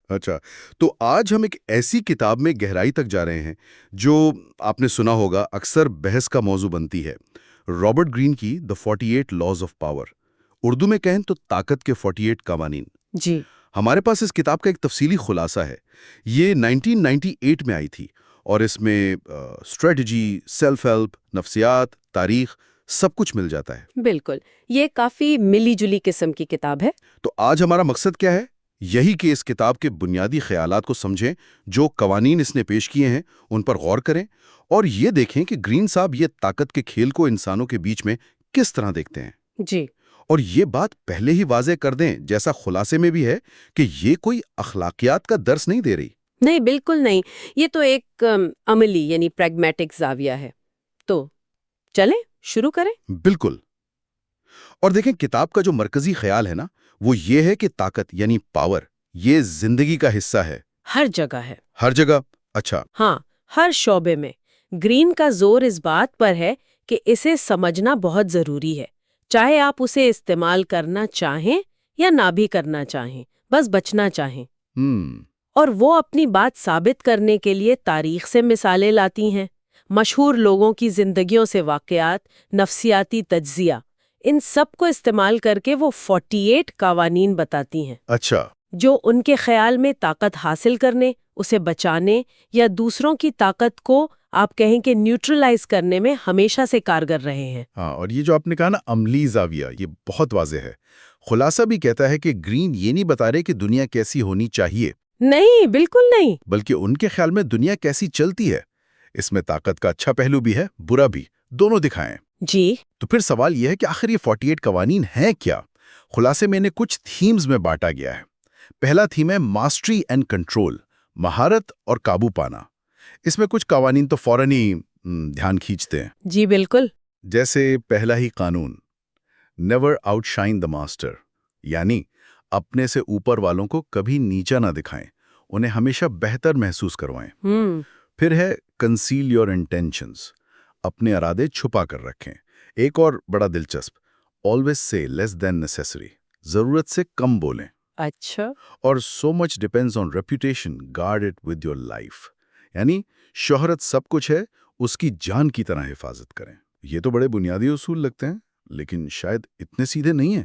اچھا، تو آج ہم ایک ایسی کتاب میں گہرائی تک جا رہے ہیں جو آپ نے سنا ہوگا اکثر بحث کا موضوع بنتی ہے۔ رابرٹ گرین کی The 48 Laws of Power، Urdu میں کہیں تو طاقت کے 48 قوانین۔ جی ہمارے پاس اس کتاب کا ایک تفصیلی خلاصہ ہے۔ یہ 1998 میں آئی تھی اور اس میں اسٹریٹجی، سیلف ہیلپ، نفسیات، تاریخ سب کچھ مل جاتا ہے۔ بالکل، یہ کافی ملی جلی قسم کی کتاب ہے۔ تو آج ہمارا مقصد کیا ہے؟ یہی کہ اس کتاب کے بنیادی خیالات کو سمجھیں، جو قوانین اس نے پیش کیے ہیں ان پر غور کریں، اور یہ دیکھیں کہ گرین صاحب یہ طاقت کے کھیل کو انسانوں کے بیچ میں کس طرح دیکھتے ہیں۔ جی اور یہ بات پہلے ہی واضح کر دیں، جیسا خلاصے میں بھی ہے، کہ یہ کوئی اخلاقیات کا درس نہیں دے رہی۔ نہیں، بالکل نہیں، یہ تو ایک عملی یعنی پریگمیٹک زاویہ ہے۔ تو چلیں شروع کریں۔ بالکل۔ اور دیکھیں، کتاب کا جو مرکزی خیال ہے نا، وہ یہ ہے کہ طاقت یعنی پاور یہ زندگی کا حصہ ہے۔ ہر جگہ ہے۔ ہر جگہ؟ اچھا۔ ہاں، ہر شعبے میں۔ گرین کا زور اس بات پر ہے کہ اسے سمجھنا بہت ضروری ہے، چاہے آپ اسے استعمال کرنا چاہیں یا نہ بھی کرنا چاہیں، بس بچنا چاہیں۔ اور وہ اپنی بات ثابت کرنے کے لیے تاریخ سے مثالیں لاتی ہیں، مشہور لوگوں کی زندگیوں سے واقعات، نفسیاتی تجزیہ، ان سب کو استعمال کر کے وہ 48 قوانین بتاتی ہیں۔ اچھا۔ جو ان کے خیال میں طاقت حاصل کرنے، اسے بچانے یا دوسروں کی طاقت کو آپ کہیں کہ نیوٹرلائز کرنے میں ہمیشہ سے کارگر رہے ہیں۔ ہاں، اور یہ جو آپ نے کہا نا عملی زاویہ، یہ بہت واضح ہے۔ خلاصہ بھی کہتا ہے کہ گرین یہ نہیں بتا رہے کہ دنیا کیسی ہونی چاہیے، نہیں، بالکل نہیں۔ بلکہ ان کے خیال میں دنیا کیسی چلتی ہے، اس میں طاقت کا اچھا پہلو بھی ہے، برا بھی، دونوں دکھائیں۔ جی تو پھر سوال یہ ہے کہ آخر یہ 48 قوانین ہیں کیا؟ خلاصے میں انہیں کچھ تھیمز میں بانٹا گیا ہے۔ پہلا تھیم ہے ماسٹری اینڈ کنٹرول، مہارت اور قابو پانا۔ اس میں کچھ قوانین تو فوراً ہی دھیان کھینچتے ہیں۔ جی بالکل۔ جیسے پہلا ہی قانون، never out shine the master, یعنی اپنے سے اوپر والوں کو کبھی نیچا نہ دکھائیں، انہیں ہمیشہ بہتر محسوس کروائیں۔ پھر ہے کنسیل یور انٹینشنز، اپنے ارادے چھپا کر رکھیں۔ ایک اور بڑا دلچسپ، آلویز سے لیس دین نیسیسری، ضرورت سے کم بولیں۔ اچھا۔ اور so much depends on reputation, guard it with your life, یعنی شہرت سب کچھ ہے، اس کی جان کی طرح حفاظت کریں۔ یہ تو بڑے بنیادی اصول لگتے ہیں، لیکن شاید اتنے سیدھے نہیں ہیں۔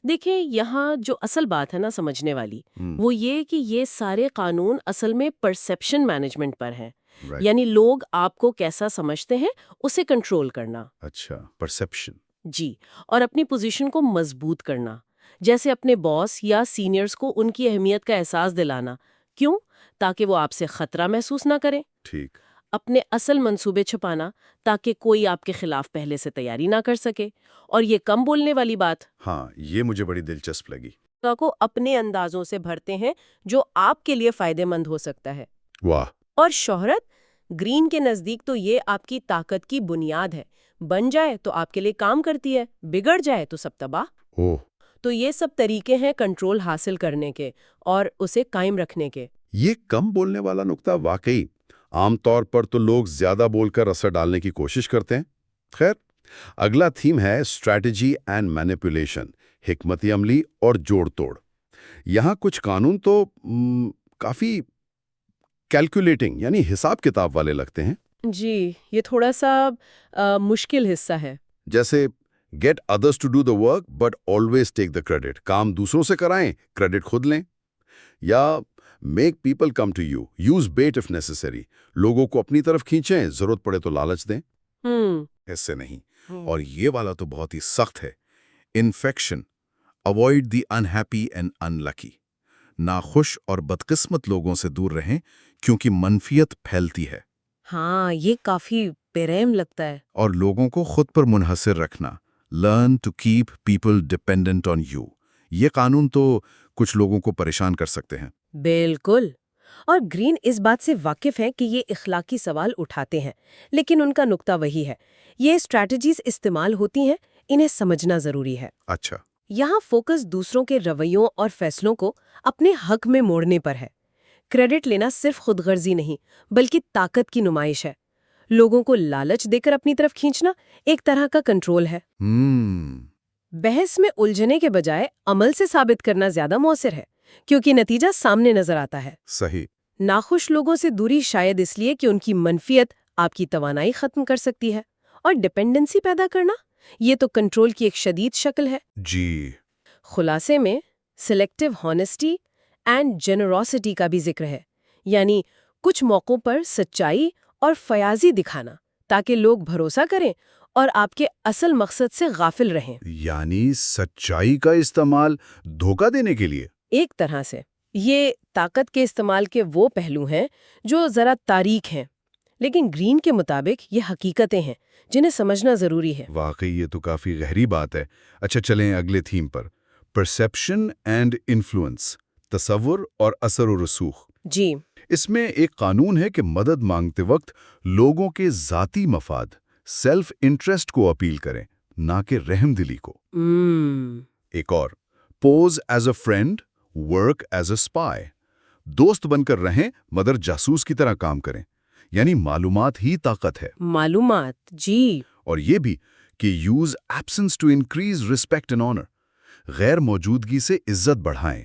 دیکھیں، یہاں جو اصل بات ہے نا سمجھنے والی، وہ یہ کہ یہ سارے قانون اصل میں پرسیپشن مینجمنٹ پر ہیں، یعنی لوگ آپ کو کیسا سمجھتے ہیں اسے کنٹرول کرنا۔ اچھا، پرسیپشن۔ جی، اور اپنی پوزیشن کو مضبوط کرنا، جیسے اپنے باس یا سینئرز کو ان کی اہمیت کا احساس دلانا۔ کیوں؟ تاکہ وہ آپ سے خطرہ محسوس نہ کریں۔ ٹھیک۔ اپنے اصل منصوبے چھپانا تاکہ کوئی آپ کے خلاف پہلے سے تیاری نہ کر سکے۔ اور یہ کم بولنے والی بات، ہاں، یہ مجھے بڑی دلچسپ لگی۔ کو اپنے اندازوں سے بھرتے ہیں جو آپ کے لیے فائدہ مند ہو سکتا ہے۔ واہ۔ اور شہرت، گرین کے نزدیک تو یہ آپ کی طاقت کی بنیاد ہے، بن جائے تو آپ کے لیے کام کرتی ہے، بگڑ جائے تو سب تباہ۔ اوہ۔ تو یہ سب طریقے ہیں کنٹرول حاصل کرنے کے اور اسے قائم رکھنے کے۔ یہ کم بولنے والا نقطہ واقعی عام طور پر تو لوگ زیادہ بول کر اثر ڈالنے کی کوشش کرتے ہیں۔ خیر، اگلا تھیم ہے اسٹریٹجی اینڈ مینیپولیشن، حکمت عملی اور جوڑ توڑ۔ یہاں کچھ قانون تو کافی کیلکولیٹنگ یعنی حساب کتاب والے لگتے ہیں۔ جی، یہ تھوڑا سا مشکل حصہ ہے۔ جیسے get others to do the work but always take the credit, کام دوسروں سے کرائیں، کریڈٹ خود لیں۔ یا make people come to you, use bait if necessary, لوگوں کو اپنی طرف کھینچیں، ضرورت پڑے تو لالچ دیں۔ ایسے نہیں۔ اور یہ والا تو بہت ہی سخت ہے، infection, avoid the unhappy and unlucky, ناخوش اور بدقسمت لوگوں سے دور رہیں کیونکہ منفیت پھیلتی ہے۔ ہاں، یہ کافی پیریم لگتا ہے۔ اور لوگوں کو خود پر منحصر رکھنا، learn to keep people dependent on you, یہ قانون تو کچھ لوگوں کو پریشان کر سکتے ہیں۔ بالکل۔ اور گرین اس بات سے واقف ہے کہ یہ اخلاقی سوال اٹھاتے ہیں، لیکن ان کا نقطہ وہی ہے، یہ اسٹریٹجیز استعمال ہوتی ہیں، انہیں سمجھنا ضروری ہے۔ اچھا۔ یہاں فوکس دوسروں کے رویوں اور فیصلوں کو اپنے حق میں موڑنے پر ہے۔ کریڈٹ لینا صرف خود غرضی نہیں، بلکہ طاقت کی نمائش ہے۔ لوگوں کو لالچ دے کر اپنی طرف کھینچنا ایک طرح کا کنٹرول ہے۔ بحث میں الجھنے کے بجائے عمل سے ثابت کرنا زیادہ مؤثر ہے کیونکہ نتیجہ سامنے نظر آتا ہے۔ صحیح۔ ناخوش لوگوں سے دوری شاید اس لیے کہ ان کی منفیت آپ کی توانائی ختم کر سکتی ہے، اور ڈپینڈنسی پیدا کرنا یہ تو کنٹرول کی ایک شدید شکل ہے۔ جی۔ خلاصے میں سلیکٹیو ہانیسٹی اینڈ جنروسٹی کا بھی ذکر ہے، یعنی کچھ موقعوں پر سچائی اور فیاضی دکھانا تاکہ لوگ بھروسہ کریں اور آپ کے اصل مقصد سے غافل رہیں۔ یعنی سچائی کا استعمال دھوکہ دینے کے لیے؟ ایک طرح سے یہ طاقت کے استعمال کے وہ پہلو ہیں جو ذرا تاریک ہیں، لیکن گرین کے مطابق یہ حقیقتیں ہیں جنہیں سمجھنا ضروری ہے۔ واقعی یہ تو کافی گہری بات ہے۔ اچھا چلیں اگلے theme per, perception and influence, تصور اور اثر و رسوخ۔ جی۔ اس میں ایک قانون ہے کہ مدد مانگتے وقت لوگوں کے ذاتی مفاد، سیلف انٹرسٹ کو اپیل کریں، نہ کہ رحم دلی کو۔ ایک اور، pose as a friend, work as a spy. دوست بن کر رہیں مگر جاسوس کی طرح کام کریں، یعنی معلومات ہی طاقت ہے۔ معلومات، جی۔ اور یہ بھی کہ use absence to increase respect and honour, غیر موجودگی سے عزت بڑھائیں۔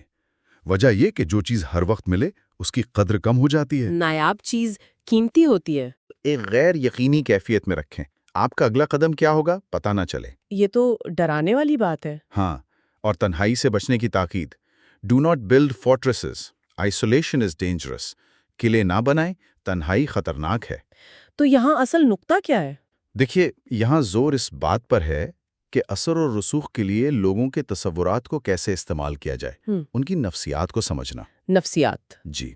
وجہ یہ کہ جو چیز ہر وقت ملے اس کی قدر کم ہو جاتی ہے۔ نایاب چیز قیمتی ہوتی ہے۔ ایک غیر یقینی کیفیت میں رکھیں، آپ کا اگلا قدم کیا ہوگا پتہ نہ چلے۔ یہ تو ڈرانے والی بات ہے۔ ہاں، اور تنہائی سے بچنے کی تاکید۔ Do not build fortresses, isolation is dangerous. قلعے نہ بنائیں، تنہائی خطرناک ہے۔ تو یہاں اصل نقطہ کیا ہے؟ دیکھیے، یہاں زور اس بات پر ہے کہ اثر و رسوخ کے لیے لوگوں کے تصورات کو کیسے استعمال کیا جائے، ان کی نفسیات کو سمجھنا۔ نفسیات۔ جی،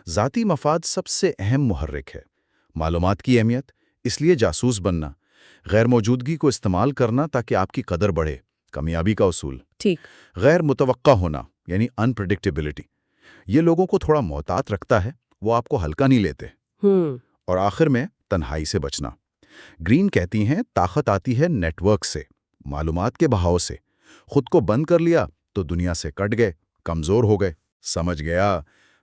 ذاتی مفاد سب سے اہم محرک ہے۔ معلومات کی اہمیت، اس لیے جاسوس بننا، غیر موجودگی کو استعمال کرنا تاکہ آپ کی قدر بڑھے، کامیابی کا اصول۔ ٹھیک۔ غیر متوقع ہونا، یعنی انپریڈکٹیبلٹی، یہ لوگوں کو تھوڑا محتاط رکھتا ہے، وہ آپ کو ہلکا نہیں لیتے۔ اور آخر میں تنہائی سے بچنا۔ گرین کہتی ہیں طاقت آتی ہے نیٹ ورک سے، معلومات کے بہاؤ سے۔ خود کو بند کر لیا تو دنیا سے کٹ گئے، کمزور ہو گئے۔ سمجھ گیا؟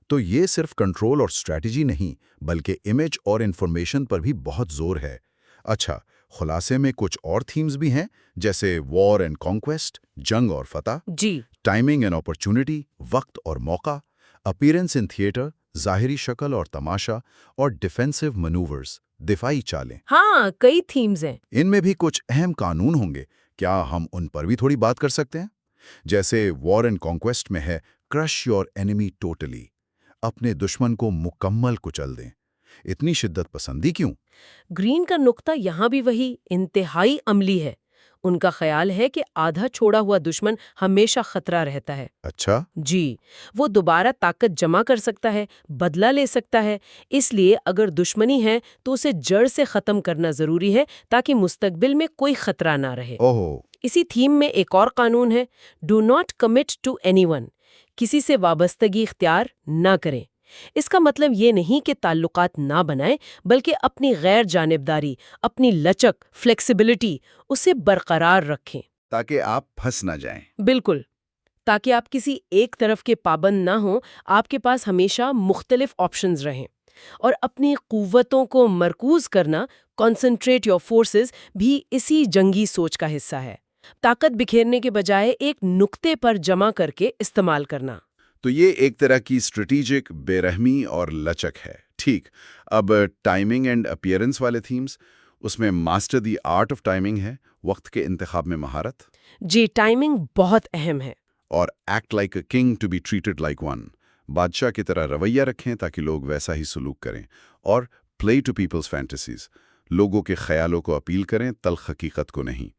تو یہ صرف کنٹرول اور اسٹریٹجی نہیں بلکہ امیج اور انفارمیشن پر بھی بہت زور ہے۔ اچھا، خلاصے میں کچھ اور تھیمز بھی ہیں جیسے وار اینڈ کانکویسٹ، جنگ اور فتح، جی۔ ٹائمنگ اینڈ اپرچونٹی، وقت اور موقع، اپیرنس ان تھیٹر، ظاہری شکل اور تماشا، اور ڈیفینسو منوورز، دفاعی چالیں۔ ہاں، کئی تھیمز ہیں۔ ان میں بھی کچھ اہم قانون ہوں گے، کیا ہم ان پر بھی تھوڑی بات کر سکتے ہیں؟ جیسے وار اینڈ کانکویسٹ میں ہے کرش یور اینیمی ٹوٹلی، اپنے دشمن کو مکمل کچل دیں۔ اتنی شدت پسندی کیوں؟ گرین کا نقطہ یہاں بھی وہی انتہائی عملی ہے۔ ان کا خیال ہے کہ آدھا چھوڑا ہوا دشمن ہمیشہ خطرہ رہتا ہے۔ اچھا۔ جی، وہ دوبارہ طاقت جمع کر سکتا ہے، بدلہ لے سکتا ہے۔ اس لیے اگر دشمنی ہے تو اسے جڑ سے ختم کرنا ضروری ہے تاکہ مستقبل میں کوئی خطرہ نہ رہے۔ اوہ۔ اسی تھیم میں ایک اور قانون ہے، do not commit to anyone, کسی سے وابستگی اختیار نہ کریں۔ اس کا مطلب یہ نہیں کہ تعلقات نہ بنائیں، بلکہ اپنی غیر جانبداری، اپنی لچک، فلیکسیبلٹی اسے برقرار رکھیں۔ تاکہ آپ پھنس نہ جائیں۔ بالکل، تاکہ آپ کسی ایک طرف کے پابند نہ ہوں، آپ کے پاس ہمیشہ مختلف آپشنز رہیں۔ اور اپنی قوتوں کو مرکوز کرنا، کنسنٹریٹ یور فورسز، بھی اسی جنگی سوچ کا حصہ ہے۔ طاقت بکھیرنے کے بجائے ایک نقطے پر جمع کر کے استعمال کرنا۔ تو یہ ایک طرح کی اسٹریٹیجک بے رحمی اور لچک ہے۔ ٹھیک، اب ٹائمنگ اینڈ اپیئرنس والے تھیمز، اس میں master the art of timing ہے، وقت کے انتخاب میں مہارت۔ جی، ٹائمنگ بہت اہم ہے۔ اور act like a king to be treated like one, بادشاہ کی طرح رویہ رکھیں تاکہ لوگ ویسا ہی سلوک کریں۔ اور پلے ٹو پیپلز فینٹیسیز، لوگوں کے خیالوں کو اپیل کریں، تلخ حقیقت کو نہیں۔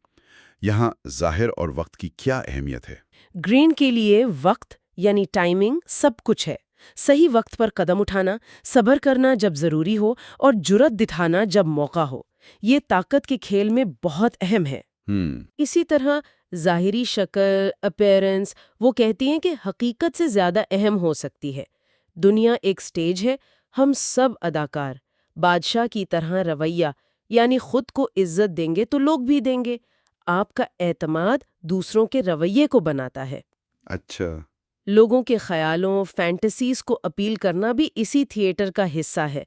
یہاں ظاہر اور وقت کی کیا اہمیت ہے؟ گرین کے لیے وقت یعنی ٹائمنگ سب کچھ ہے۔ صحیح وقت پر قدم اٹھانا، صبر کرنا جب ضروری ہو، اور جرأت دکھانا جب موقع ہو، یہ طاقت کے کھیل میں بہت اہم ہے۔ اسی طرح ظاہری شکل، اپیرنس، وہ کہتی ہیں کہ حقیقت سے زیادہ اہم ہو سکتی ہے۔ دنیا ایک سٹیج ہے، ہم سب اداکار۔ بادشاہ کی طرح رویہ یعنی خود کو عزت دیں گے تو لوگ بھی دیں گے۔ آپ کا اعتماد دوسروں کے رویے کو بناتا ہے۔ اچھا۔ لوگوں کے خیالوں، فینٹیسیز کو اپیل کرنا بھی اسی تھیٹر کا حصہ ہے۔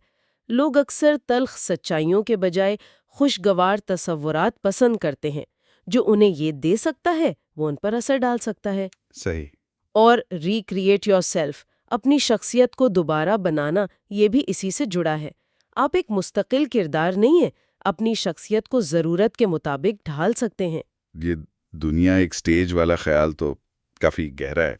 لوگ اکثر تلخ سچائیوں کے بجائے خوشگوار تصورات پسند کرتے ہیں۔ جو انہیں یہ دے سکتا ہے وہ ان پر اثر ڈال سکتا ہے۔ صحیح۔ اور ریکریٹ یور سیلف، اپنی شخصیت کو دوبارہ بنانا، یہ بھی اسی سے جڑا ہے۔ آپ ایک مستقل کردار نہیں ہیں، اپنی شخصیت کو ضرورت کے مطابق ڈھال سکتے ہیں۔ یہ دنیا ایک سٹیج والا خیال تو کافی گہرا ہے۔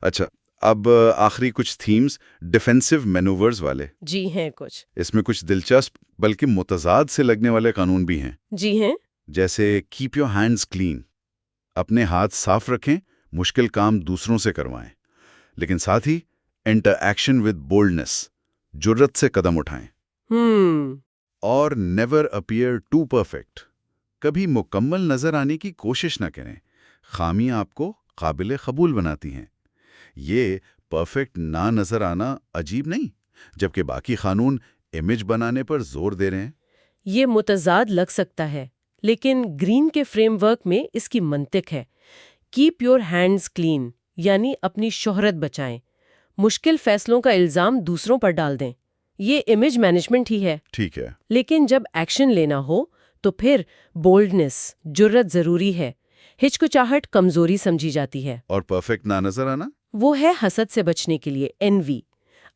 اچھا، اب آخری کچھ تھیمز ڈیفینسو مینوورز والے۔ جی ہیں کچھ۔ اس میں کچھ دلچسپ بلکہ متضاد سے لگنے والے قانون بھی ہیں، جی ہیں۔ جیسے کیپ یور ہینڈز کلین، اپنے ہاتھ صاف رکھیں، مشکل کام دوسروں سے کروائیں، لیکن ساتھ ہی انٹر ایکشن ود بولڈنس، جرت سے قدم اٹھائیں۔ اور نیور اپیئر ٹو پرفیکٹ، کبھی مکمل نظر آنے کی کوشش نہ کریں، خامیاں آپ کو قابل قبول بناتی ہیں۔ یہ پرفیکٹ نہ نظر آنا عجیب نہیں، جبکہ باقی قانون امیج بنانے پر زور دے رہے ہیں۔ یہ متضاد لگ سکتا ہے، لیکن گرین کے فریم ورک میں اس کی منطق ہے۔ کیپ یور ہینڈز کلین یعنی اپنی شہرت بچائیں، مشکل فیصلوں کا الزام دوسروں پر ڈال دیں، یہ امیج مینجمنٹ ہی ہے۔ ٹھیک ہے۔ لیکن جب ایکشن لینا ہو تو پھر بولڈنس، جرت ضروری ہے۔ ہچکچاہٹ کمزوری سمجھی جاتی ہے۔ اور پرفیکٹ نہ نظر آنا؟ وہ ہے حسد سے بچنے کے لیے envy۔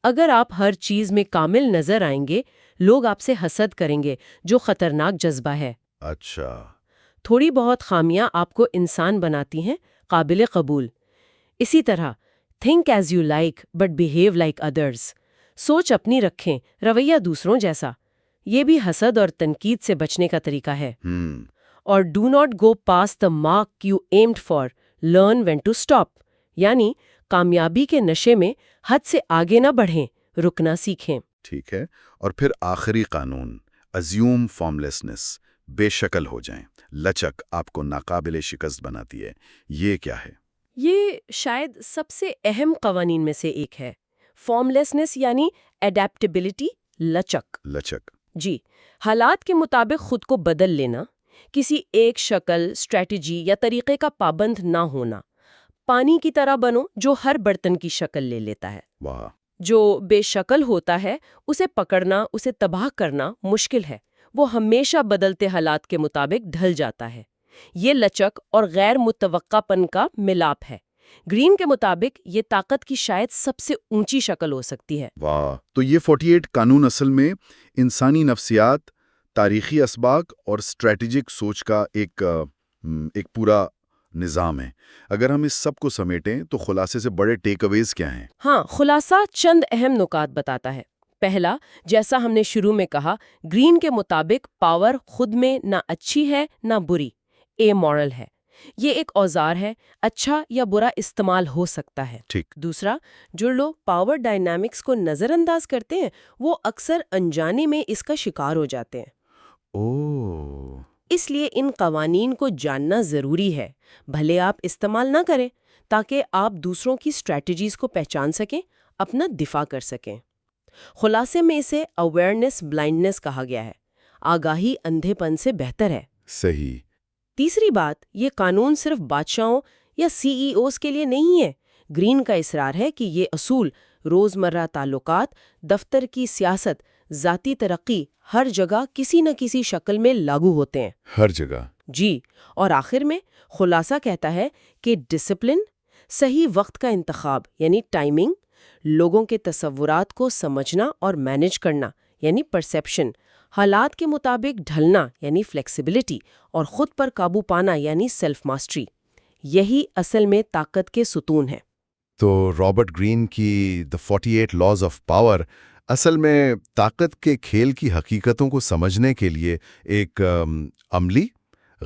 اگر آپ ہر چیز میں کامل نظر آئیں گے، لوگ آپ سے حسد کریں گے، جو خطرناک جذبہ ہے۔ اچھا۔ تھوڑی بہت خامیاں آپ کو انسان بناتی ہیں، قابل قبول۔ اسی طرح think as you like but behave like others، سوچ اپنی رکھیں، رویہ دوسروں جیسا۔ یہ بھی حسد اور تنقید سے بچنے کا طریقہ ہے۔ اور do not go past the mark you aimed for، learn when to stop، یعنی کامیابی کے نشے میں حد سے آگے نہ بڑھیں، رکنا سیکھیں۔ ٹھیک ہے۔ اور پھر آخری قانون، assume formlessness، بے شکل ہو جائیں۔ لچک آپ کو ناقابل شکست بناتی ہے۔ یہ کیا ہے؟ یہ شاید سب سے اہم قوانین میں سے ایک ہے۔ فارملیسنس یعنی اڈیپٹیبلٹی، لچک۔ لچک۔ جی، حالات کے مطابق خود کو بدل لینا، کسی ایک شکل، اسٹریٹجی یا طریقے کا پابند نہ ہونا۔ پانی کی طرح بنو جو ہر برتن کی شکل لے لیتا ہے۔ واہ۔ جو بے شکل ہوتا ہے اسے پکڑنا، اسے تباہ کرنا مشکل ہے۔ وہ ہمیشہ بدلتے حالات کے مطابق ڈھل جاتا ہے۔ یہ لچک اور غیر متوقع پن کا ملاپ ہے۔ گرین کے مطابق یہ طاقت کی شاید سب سے اونچی شکل ہو سکتی ہے۔ واہ، تو یہ 48 قانون اصل میں انسانی نفسیات، تاریخی اسباق اور اسٹریٹجک سوچ کا ایک پورا نظام ہے۔ اگر ہم اس سب کو سمیٹیں تو خلاصے سے بڑے ٹیک اویز کیا ہیں؟ ہاں، خلاصہ چند اہم نکات بتاتا ہے۔ پہلا، جیسا ہم نے شروع میں کہا، گرین کے مطابق پاور خود میں نہ اچھی ہے نہ بری، اے مورل ہے۔ یہ ایک اوزار ہے، اچھا یا برا استعمال ہو سکتا ہے۔ ٹھیک۔ دوسرا، جو لوگ پاور ڈائنامکس کو نظر انداز کرتے ہیں وہ اکثر انجانے میں اس کا شکار ہو جاتے ہیں۔ اوہ۔ اس لیے ان قوانین کو جاننا ضروری ہے، بھلے آپ استعمال نہ کریں، تاکہ آپ دوسروں کی اسٹریٹجیز کو پہچان سکیں، اپنا دفاع کر سکیں۔ خلاصے میں اسے اویئرنیس بلائنڈنس کہا گیا ہے۔ آگاہی اندھے پن سے بہتر ہے۔ صحیح۔ تیسری بات، یہ قانون صرف بادشاہوں یا سی ای اوز کے لیے نہیں ہے۔ گرین کا اصرار ہے کہ یہ اصول روزمرہ تعلقات، دفتر کی سیاست، ذاتی ترقی، ہر جگہ کسی نہ کسی شکل میں لاگو ہوتے ہیں۔ ہر جگہ۔ جی، اور آخر میں خلاصہ کہتا ہے کہ ڈسپلن، صحیح وقت کا انتخاب یعنی ٹائمنگ، لوگوں کے تصورات کو سمجھنا اور مینج کرنا یعنی پرسیپشن، حالات کے مطابق ڈھلنا یعنی فلیکسیبلٹی، اور خود پر قابو پانا یعنی سیلف ماسٹری، یہی اصل میں طاقت کے ستون ہیں۔ تو رابرٹ گرین کی The 48 Laws of Power اصل میں طاقت کے کھیل کی حقیقتوں کو سمجھنے کے لیے ایک عملی،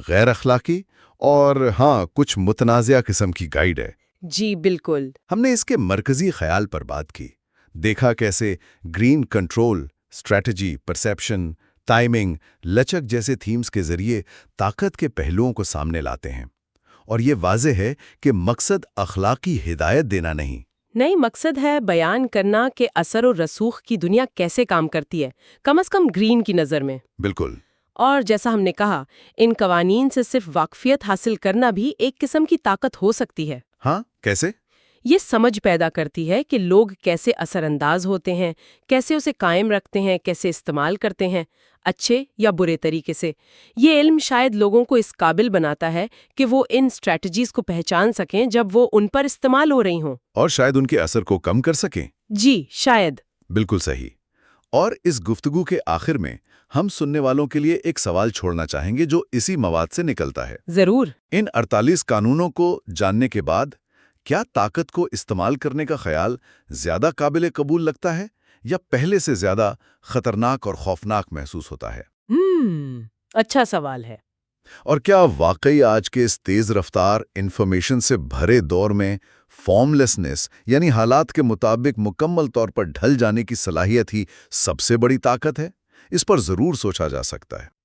غیر اخلاقی اور کچھ متنازع قسم کی گائیڈ ہے۔ جی بالکل۔ ہم نے اس کے مرکزی خیال پر بات کی، دیکھا کیسے green control, strategy, perception, timing, لچک جیسے تھیمز کے ذریعے طاقت کے پہلوؤں کو سامنے لاتے ہیں۔ اور یہ واضح ہے کہ مقصد اخلاقی ہدایت دینا نہیں، نئی مقصد ہے بیان کرنا کہ اثر و رسوخ کی دنیا کیسے کام کرتی ہے، کم از کم گرین کی نظر میں۔ بالکل۔ اور جیسا ہم نے کہا، ان قوانین سے صرف واقفیت حاصل کرنا بھی ایک قسم کی طاقت ہو سکتی ہے۔ ہاں، کیسے؟ یہ سمجھ پیدا کرتی ہے کہ لوگ کیسے اثر انداز ہوتے ہیں، کیسے اسے قائم رکھتے ہیں، کیسے استعمال کرتے ہیں۔ اچھے یا برے طریقے سے۔ یہ علم شاید لوگوں کو اس قابل بناتا ہے کہ وہ ان اسٹریٹجیز کو پہچان سکیں جب وہ ان پر استعمال ہو رہی ہوں۔ اور شاید ان کے اثر کو کم کر سکیں۔ جی شاید۔ بالکل صحیح۔ اور اس گفتگو کے آخر میں ہم سننے والوں کے لیے ایک سوال چھوڑنا چاہیں گے جو اسی مواد سے نکلتا ہے۔ ضرور۔ ان 48 قانونوں کو جاننے کے بعد کیا طاقت کو استعمال کرنے کا خیال زیادہ قابل قبول لگتا ہے یا پہلے سے زیادہ خطرناک اور خوفناک محسوس ہوتا ہے؟ اچھا سوال ہے۔ اور کیا واقعی آج کے اس تیز رفتار انفارمیشن سے بھرے دور میں فارم لیسنس یعنی حالات کے مطابق مکمل طور پر ڈھل جانے کی صلاحیت ہی سب سے بڑی طاقت ہے؟ اس پر ضرور سوچا جا سکتا ہے۔